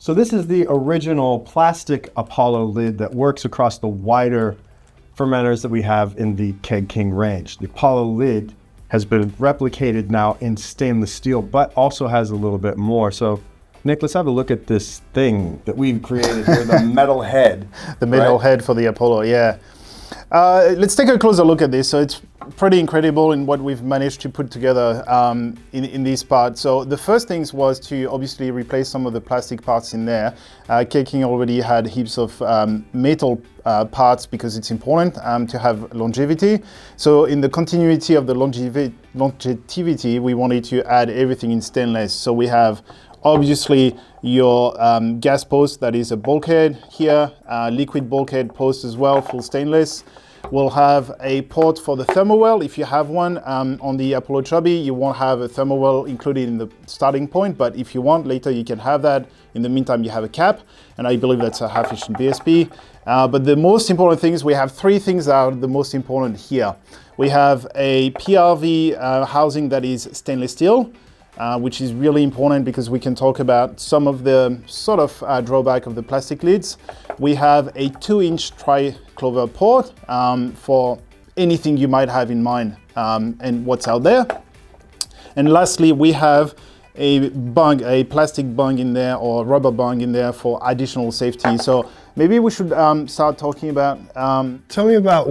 So this is the original plastic Apollo lid that works across the wider fermenters that we have in the Keg King range. The Apollo lid has been replicated now in stainless steel, but also has a little bit more. So Nick, let's have a look at this thing that we've created here, the metal head. The metal head for the Apollo, yeah. Let's take a closer look at this. So it's pretty incredible in what we've managed to put together in this part. So the first things was to obviously replace some of the plastic parts in there. Keg King already had heaps of metal parts because it's important to have longevity. So in the continuity of the longevity, we wanted to add everything in stainless. So we have obviously your gas post, that is a bulkhead here, liquid bulkhead post as well, full stainless. We'll have a port for the thermowell if you have one. On the Apollo Chubby, you won't have a thermowell included in the starting point, but if you want later, you can have that. In the meantime, you have a cap, and I believe that's a half-inch BSP. But the most important things, we have three things that are the most important here. We have a PRV housing that is stainless steel, which is really important because we can talk about some of the sort of drawback of the plastic lids. We have a 2-inch Tri-Clover Port for anything you might have in mind and what's out there. And lastly, we have a bung, a plastic bung in there or rubber bung in there for additional safety. So maybe we should start talking about... Tell me about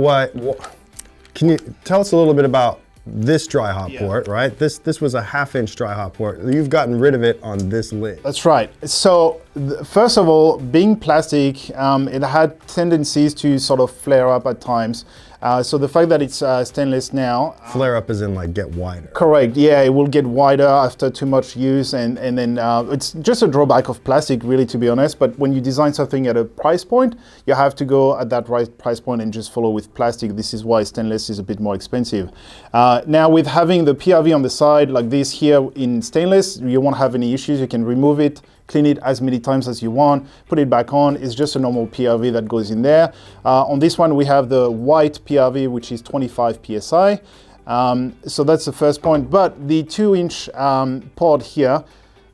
can you tell us a little bit about this dry hop port, right? This was a 1/2-inch dry hop port. You've gotten rid of it on this lid. That's right. So first of all, being plastic, it had tendencies to sort of flare up at times. So the fact that it's stainless now... Flare up as in like get wider. Correct, yeah, it will get wider after too much use and then it's just a drawback of plastic really, to be honest, but when you design something at a price point, you have to go at that right price point and just follow with plastic. This is why stainless is a bit more expensive. Now with having the PRV on the side like this here in stainless, you won't have any issues. You can remove it, clean it as many times as you want, put it back on. It's just a normal PRV that goes in there. On this one, we have the white PRV, which is 25 PSI. So that's the first point. But the 2-inch port here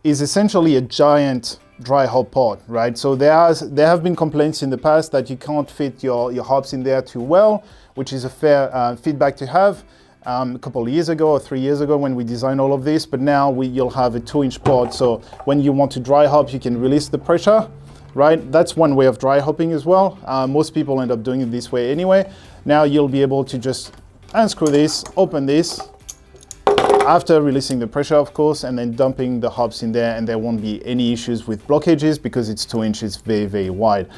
is essentially a giant dry hop port, right? So there have been complaints in the past that you can't fit your hops in there too well, which is a fair feedback to have. A couple of years ago or 3 years ago when we designed all of this, but now you'll have a 2-inch port. So when you want to dry hop, you can release the pressure, right? That's one way of dry hopping as well. Most people end up doing it this way anyway. Now you'll be able to just unscrew this, open this, after releasing the pressure, of course, and then dumping the hops in there, and there won't be any issues with blockages because it's 2 inches, very, very wide.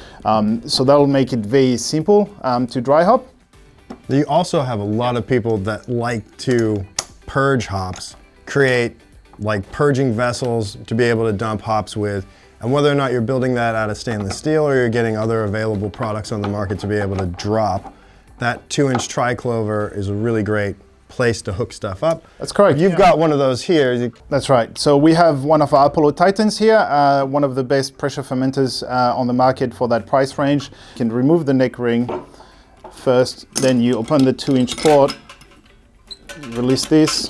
So that'll make it very simple to dry hop. You also have a lot of people that like to purge hops, create like purging vessels to be able to dump hops with. And whether or not you're building that out of stainless steel or you're getting other available products on the market to be able to drop, that 2-inch Tri-Clover is a really great place to hook stuff up. That's correct. You've got one of those here. That's right. So we have one of our Apollo Titans here, one of the best pressure fermenters on the market for that price range. You can remove the neck ring first, then you open the 2-inch port, release this,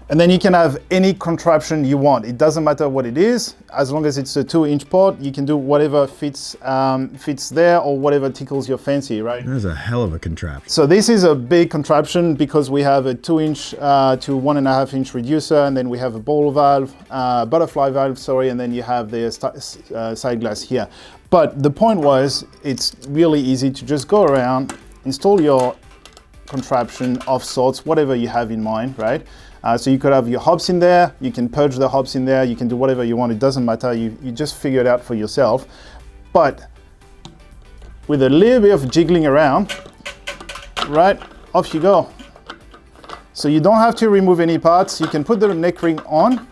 and then you can have any contraption you want. It doesn't matter what it is, as long as it's a 2-inch port, you can do whatever fits there or whatever tickles your fancy, right? That's a hell of a contraption. So this is a big contraption because we have a 2-inch to 1.5-inch reducer, and then we have a ball valve, butterfly valve, sorry, and then you have the side glass here. But the point was, it's really easy to just go around, install your contraption of sorts, whatever you have in mind, right? So you could have your hops in there, you can purge the hops in there, you can do whatever you want, it doesn't matter, you just figure it out for yourself. But with a little bit of jiggling around, right, off you go. So you don't have to remove any parts, you can put the neck ring on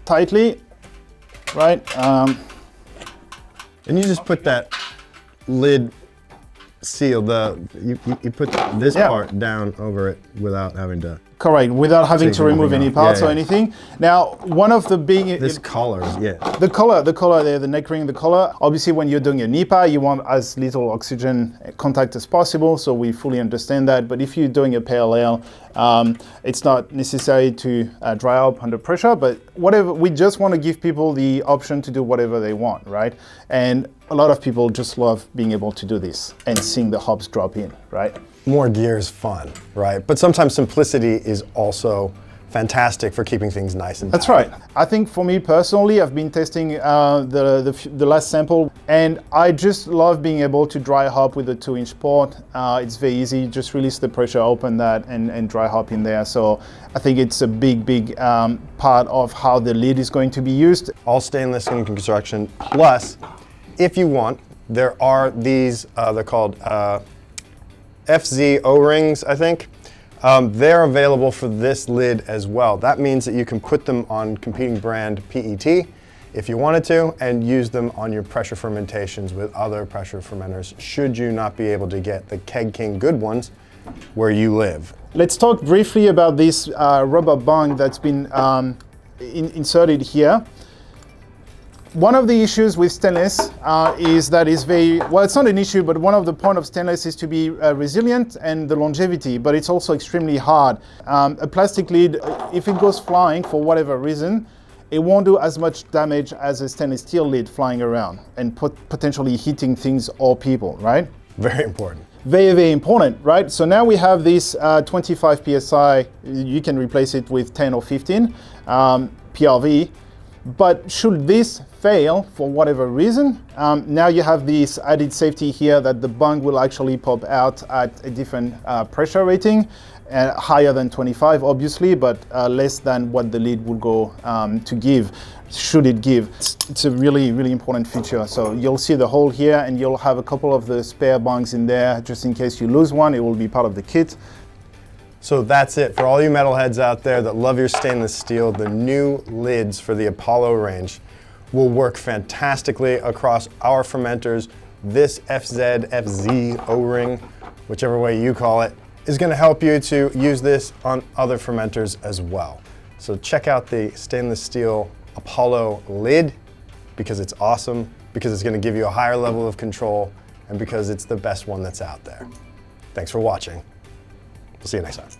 tightly, right? And you just put that lid seal, you put this part down over it without having to Correct, without having to remove any parts or yeah. anything. Now, one of the big... This collar, yeah. The collar there, the neck ring, the collar. Obviously, when you're doing a NEPA, you want as little oxygen contact as possible, so we fully understand that. But if you're doing a pale ale, it's not necessary to dry up under pressure, but whatever, we just want to give people the option to do whatever they want, right? And a lot of people just love being able to do this and seeing the hops drop in, right? More gear is fun, right? But sometimes simplicity is also fantastic for keeping things nice and That's right. I think for me personally, I've been testing the last sample, and I just love being able to dry hop with a 2-inch port. It's very easy, just release the pressure, open that, and dry hop in there. So I think it's a big part of how the lid is going to be used. All stainless in construction. Plus, if you want, there are these, they're called FZ O-rings, I think. They're available for this lid as well. That means that you can put them on competing brand PET if you wanted to, and use them on your pressure fermentations with other pressure fermenters, should you not be able to get the Keg King good ones where you live. Let's talk briefly about this rubber bung that's been inserted here. One of the issues with stainless is that it's very, well, it's not an issue, but one of the points of stainless is to be resilient and the longevity, but it's also extremely hard. A plastic lid, if it goes flying for whatever reason, it won't do as much damage as a stainless steel lid flying around and potentially hitting things or people, right? Very important. Very important, right? So now we have this 25 PSI, you can replace it with 10 or 15 PRV. But should this fail for whatever reason, now you have this added safety here that the bung will actually pop out at a different pressure rating, higher than 25 obviously, but less than what the lid will go to give, should it give. It's a really important feature. So you'll see the hole here, and you'll have a couple of the spare bungs in there, just in case you lose one, it will be part of the kit. So that's it. For all you metalheads out there that love your stainless steel, the new lids for the Apollo range will work fantastically across our fermenters. This FZ O-ring, whichever way you call it, is going to help you to use this on other fermenters as well. So check out the stainless steel Apollo lid, because it's awesome, because it's going to give you a higher level of control, and because it's the best one that's out there. Thanks for watching. We'll see you next time.